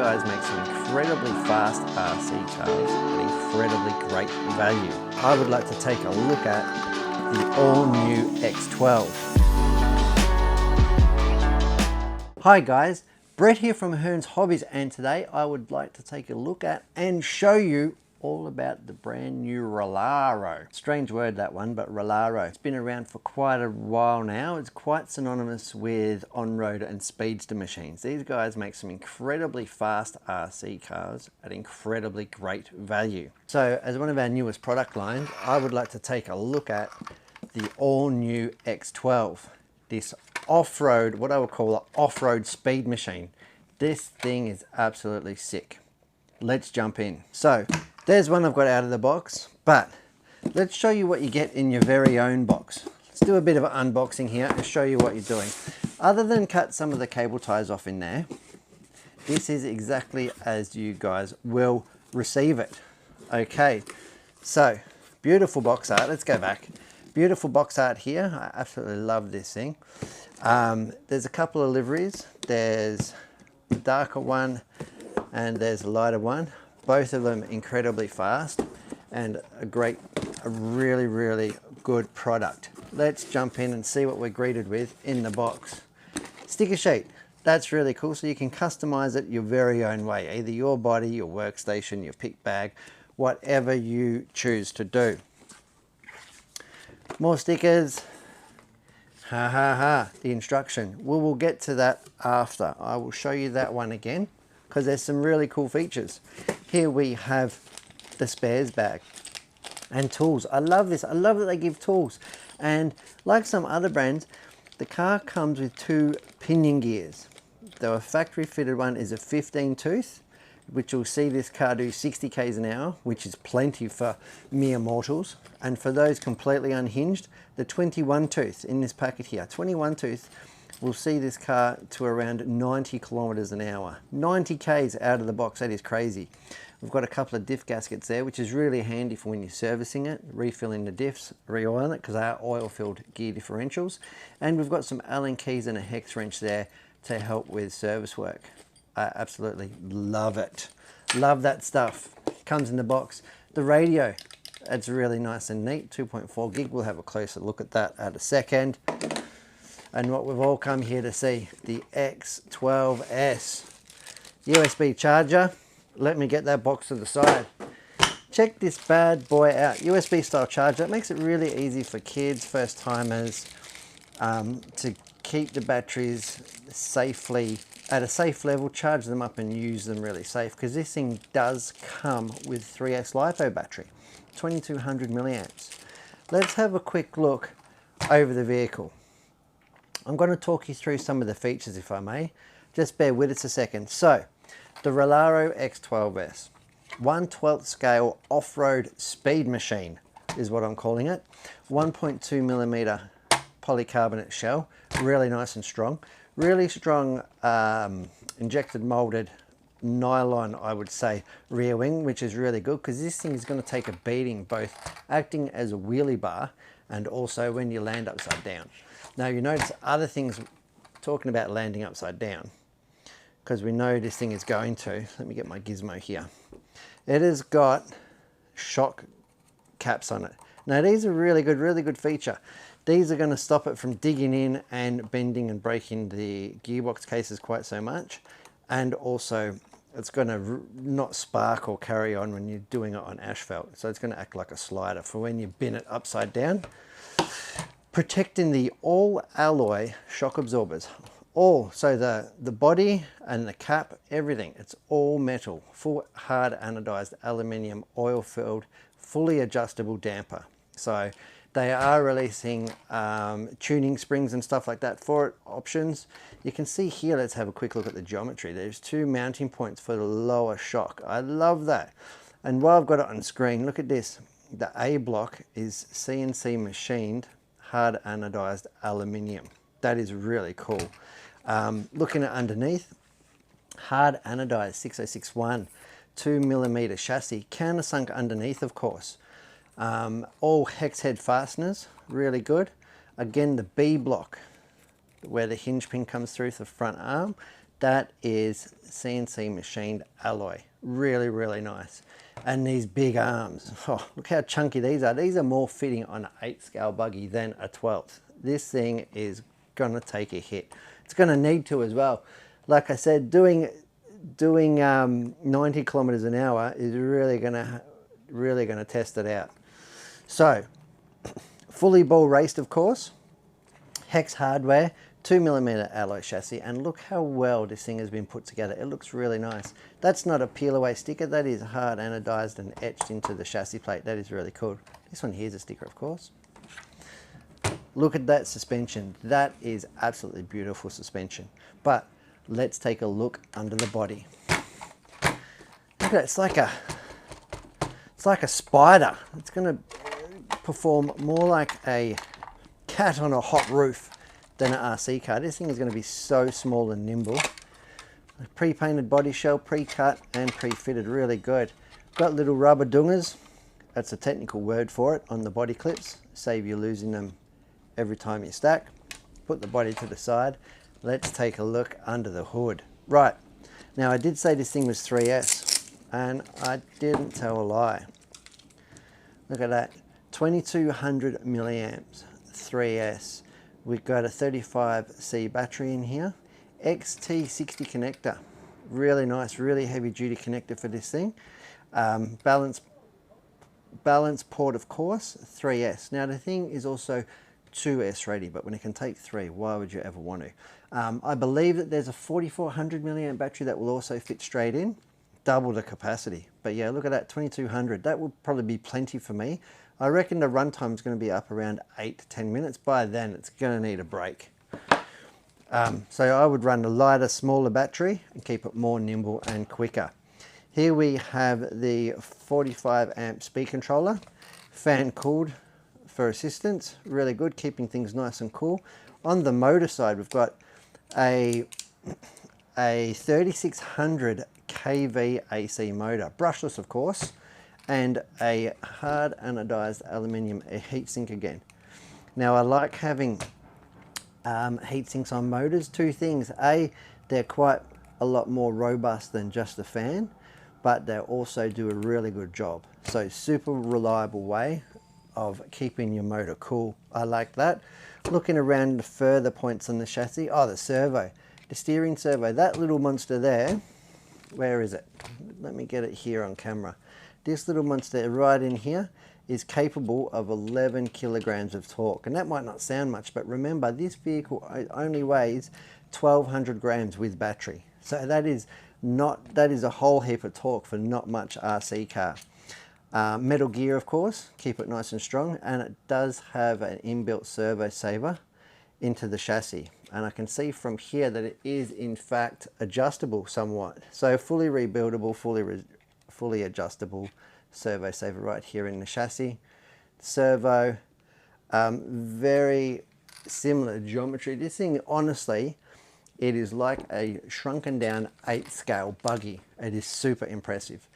guys make some incredibly fast RC cars at incredibly great value. I would like to take a look at the all-new X12. Hi guys, Brett here from Hearns Hobbies, and today I would like to take a look at and show you all about the brand new Rlaarlo. Strange word that one, but Rlaarlo. It's been around for quite a while now. It's quite synonymous with on-road and speedster machines. These guys make some incredibly fast RC cars at incredibly great value. So as one of our newest product lines, I would like to take a look at the all-new X12. This off-road, what I would call an off-road speed machine. This thing is absolutely sick. Let's jump in. So there's one I've got out of the box, but let's show you what you get in your very own box. Let's do a bit of an unboxing here and show you what you're doing. Other than cut some of the cable ties off in there, this is exactly as you guys will receive it. Okay, so beautiful box art. Let's go back. Beautiful box art here. I absolutely love this thing. There's a couple of liveries. There's a darker one and there's a lighter one. Both of them incredibly fast and a really good product. Let's jump in and see what we're greeted with in the box. Sticker sheet. That's really cool, so you can customize it your very own way, either your body, your workstation, your pick bag, whatever you choose to do. More stickers. The instruction. We will get to that after. I will show you that one again because there's some really cool features. Here we have the spares bag and tools. I love this. I love that they give tools. And like some other brands, the car comes with 2 pinion gears. The factory fitted one is a 15 tooth, which will see this car do 60 k's an hour, which is plenty for mere mortals. And for those completely unhinged, the 21 tooth in this packet here, 21 tooth, will see this car to around 90 kilometers an hour. 90 k's out of the box, that is crazy. We've got a couple of diff gaskets there, which is really handy for when you're servicing it, refilling the diffs, re-oiling it, because they are oil-filled gear differentials. And we've got some Allen keys and a hex wrench there to help with service work. I absolutely love it. Love that stuff. Comes in the box. The radio, it's really nice and neat, 2.4 gig. We'll have a closer look at that at a second. And what we've all come here to see, the X12S. USB charger. Let me get that box to the side. Check this bad boy out. USB style charger. It makes it really easy for kids, first timers, to keep the batteries safely at a safe level, charge them up and use them really safe, because this thing does come with 3S LiPo battery, 2200 milliamps. Let's have a quick look over the vehicle. I'm going to talk you through some of the features, if I may. Just bear with us a second. So, the Rlaarlo X12S, 1/12 scale off-road speed machine is what I'm calling it. 1.2 millimeter polycarbonate shell, really nice and strong. Really strong injected molded nylon, I would say, rear wing, which is really good because this thing is going to take a beating, both acting as a wheelie bar and also when you land upside down. Now you notice other things, talking about landing upside down, because we know this thing is going to, let me get my gizmo here. It has got shock caps on it. Now these are really good feature. These are going to stop it from digging in and bending and breaking the gearbox cases quite so much. And also it's going to not spark or carry on when you're doing it on asphalt. So it's going to act like a slider for when you bin it upside down. Protecting the all alloy shock absorbers. So the body and the cap, everything, it's all metal. Full hard anodized aluminium, oil filled, fully adjustable damper. So they are releasing tuning springs and stuff like that for it, options. You can see here, let's have a quick look at the geometry. There's 2 mounting points for the lower shock. I love that. And while I've got it on screen, look at this. The A block is CNC machined hard anodized aluminium. That is really cool. Looking at underneath, hard anodized 6061, 2 millimeter chassis, countersunk underneath, of course. All hex head fasteners, really good. Again, the B block, where the hinge pin comes through the front arm, That is CNC machined alloy. Really, really nice. And these big arms. Oh, look how chunky these are. These are more fitting on an 8 scale buggy than a 12th. This thing is gonna take a hit. It's gonna need to as well. Like I said, doing 90 kilometers an hour is really gonna test it out. So, fully ball raced, of course. Hex hardware, 2mm alloy chassis, and look how well this thing has been put together. It looks really nice. That's not a peel away sticker, that is hard anodized and etched into the chassis plate. That is really cool. This one here's a sticker, of course. Look at that suspension. That is absolutely beautiful suspension. But let's take a look under the body. Look at that, it's like a spider. It's gonna perform more like a cat on a hot roof than an RC car. This thing is going to be so small and nimble. Pre-painted body shell, pre-cut and pre-fitted, really good. Got little rubber dungers, that's a technical word for it, on the body clips. Save you losing them every time you stack. Put the body to the side. Let's take a look under the hood. Right, now I did say this thing was 3S, and I didn't tell a lie. Look at that, 2200 milliamps, 3S. We've got a 35C battery in here. XT60 connector. Really nice, really heavy duty connector for this thing. Balance port, of course, 3S. Now the thing is also 2S ready, but when it can take 3, why would you ever want to? I believe that there's a 4400 milliamp battery that will also fit straight in. Double the capacity. But yeah, look at that, 2200. That would probably be plenty for me. I reckon the runtime is going to be up around 8 to 10 minutes. By then, it's going to need a break. So I would run a lighter, smaller battery and keep it more nimble and quicker. Here we have the 45 amp speed controller, fan cooled for assistance. Really good, keeping things nice and cool. On the motor side, we've got a 3600 kV AC motor, brushless of course, and a hard anodized aluminium heatsink again. Now I like having heatsinks on motors. Two things: A, they're quite a lot more robust than just the fan, but they also do a really good job. So super reliable way of keeping your motor cool. I like that. Looking around the further points on the chassis, oh, the servo, the steering servo, that little monster there, where is it? Let me get it here on camera. This little monster right in here is capable of 11 kilograms of torque, and that might not sound much, but remember this vehicle only weighs 1200 grams with battery, so that is a whole heap of torque for not much RC car. Metal gear, of course, keep it nice and strong, and it does have an inbuilt servo saver into the chassis, and I can see from here that it is in fact adjustable somewhat, so fully rebuildable, fully adjustable servo saver right here in the chassis. Servo, very similar geometry. This thing, honestly, it is like a shrunken down 8 scale buggy. It is super impressive.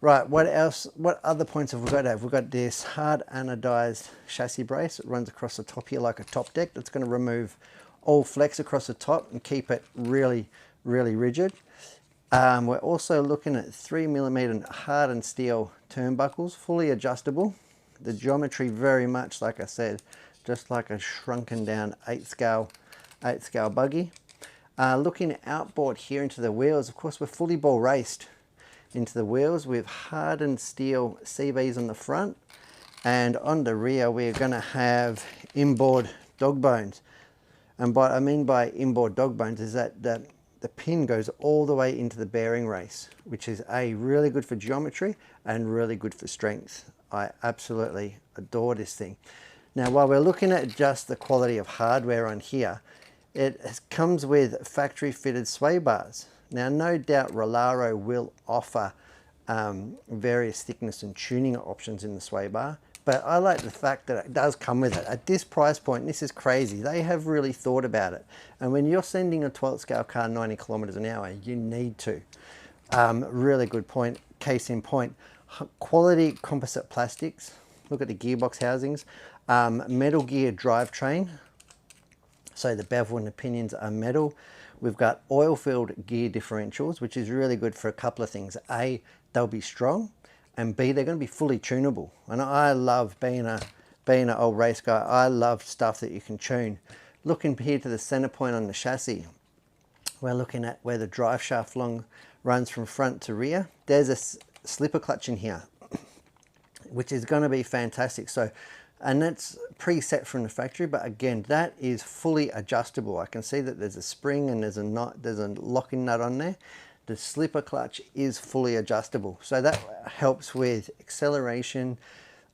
Right, what else? What other points have we got to have? We've got this hard anodized chassis brace. It runs across the top here like a top deck. That's going to remove all flex across the top and keep it really, really rigid. We're also looking at 3mm hardened steel turnbuckles, fully adjustable. The geometry very much, like I said, just like a shrunken down 8 scale buggy. Looking outboard here into the wheels, of course we're fully ball raced into the wheels with hardened steel CVs on the front, and on the rear we're going to have inboard dog bones. And what I mean by inboard dog bones is that the pin goes all the way into the bearing race, which is really good for geometry and really good for strength. I absolutely adore this thing. Now, while we're looking at just the quality of hardware on here, it comes with factory fitted sway bars. Now, no doubt Rlaarlo will offer various thickness and tuning options in the sway bar, but I like the fact that it does come with it. At this price point, this is crazy. They have really thought about it. And when you're sending a 12 scale car 90 kilometers an hour, you need to. Really good point, case in point. Quality composite plastics. Look at the gearbox housings. Metal gear drivetrain. So the bevel and the pinions are metal. We've got oil-filled gear differentials, which is really good for a couple of things. A, they'll be strong, and B, they're going to be fully tunable. And I love being an old race guy. I love stuff that you can tune. Looking here to the center point on the chassis, we're looking at where the drive shaft runs from front to rear. There's a slipper clutch in here, which is going to be fantastic. So, and that's preset from the factory, but again, that is fully adjustable. I can see that there's a spring and there's a locking nut on there. The slipper clutch is fully adjustable. So that helps with acceleration,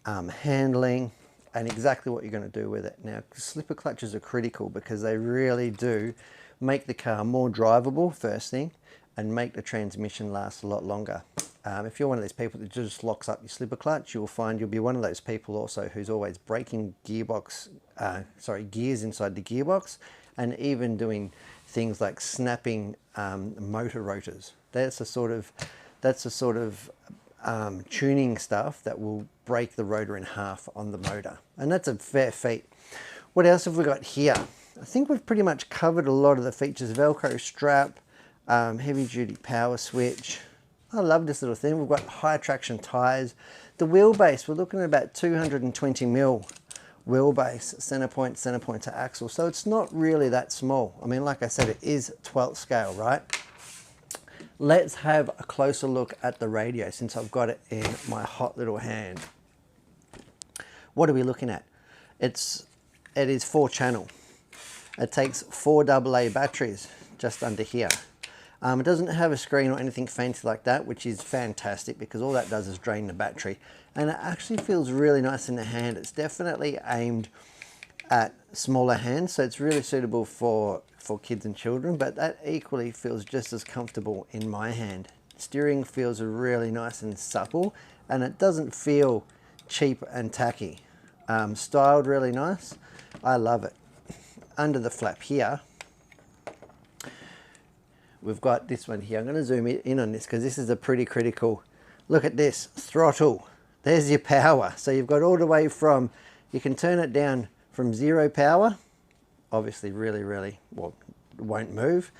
handling, and exactly what you're going to do with it. Now, slipper clutches are critical because they really do make the car more drivable, first thing, and make the transmission last a lot longer. If you're one of these people that just locks up your slipper clutch, you'll find you'll be one of those people also who's always breaking gears inside the gearbox, and even doing things like snapping motor rotors. That's the sort of tuning stuff that will break the rotor in half on the motor, and that's a fair feat. What else have we got here? I think we've pretty much covered a lot of the features. Velcro strap, heavy duty power switch. I love this little thing. We've got high traction tires. The wheelbase, we're looking at about 220 mil wheelbase, center point to axle. So it's not really that small. I mean, like I said, it is 12th scale, right? Let's have a closer look at the radio since I've got it in my hot little hand. What are we looking at? It is 4-channel. It takes 4 AA batteries just under here. It doesn't have a screen or anything fancy like that, which is fantastic because all that does is drain the battery. And it actually feels really nice in the hand. It's definitely aimed at smaller hands, so it's really suitable for kids and children, but that equally feels just as comfortable in my hand. Steering feels really nice and supple, and it doesn't feel cheap and tacky. Styled really nice. I love it. Under the flap here, we've got this one here. I'm going to zoom in on this because this is a pretty critical. Look at this throttle. There's your power. So you've got all the way from, you can turn it down from 0 power, obviously really, well, it won't move,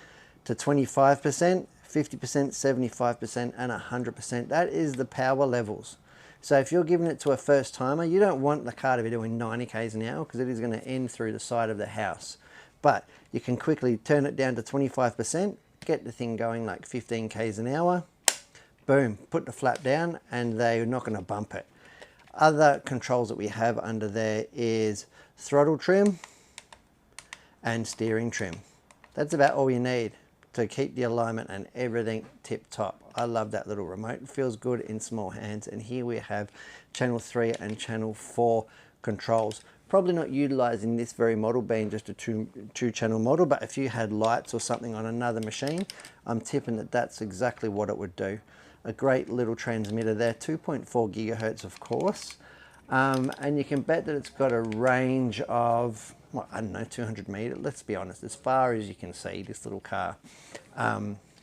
to 25%, 50%, 75%, and 100%. That is the power levels. So if you're giving it to a first timer, you don't want the car to be doing 90 k's an hour because it is going to end through the side of the house. But you can quickly turn it down to 25%, get the thing going like 15 k's an hour, boom, put the flap down, and they're not going to bump it. Other controls that we have under there is throttle trim and steering trim. That's about all you need to keep the alignment and everything tip top. I love that little remote. It feels good in small hands. And here we have channel 3 and channel 4 controls. Probably not utilizing this very model being just a two channel model, but if you had lights or something on another machine, I'm tipping that that's exactly what it would do. A great little transmitter there, 2.4 gigahertz of course. And you can bet that it's got a range of, well, I don't know, 200 meters. Let's be honest, as far as you can see, this little car.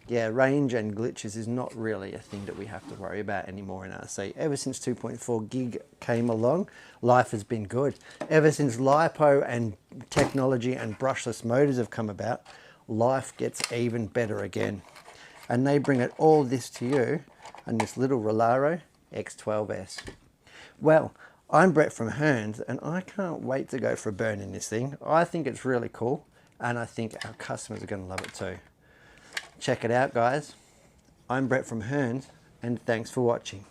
Yeah, range and glitches is not really a thing that we have to worry about anymore in RC. Ever since 2.4 gig came along, life has been good. Ever since LiPo and technology and brushless motors have come about, life gets even better again. And they bring it all this to you on this little Rlaarlo X12S. Well, I'm Brett from Hearns, and I can't wait to go for a burn in this thing. I think it's really cool, and I think our customers are going to love it too. Check it out, guys. I'm Brett from Hearns, and thanks for watching.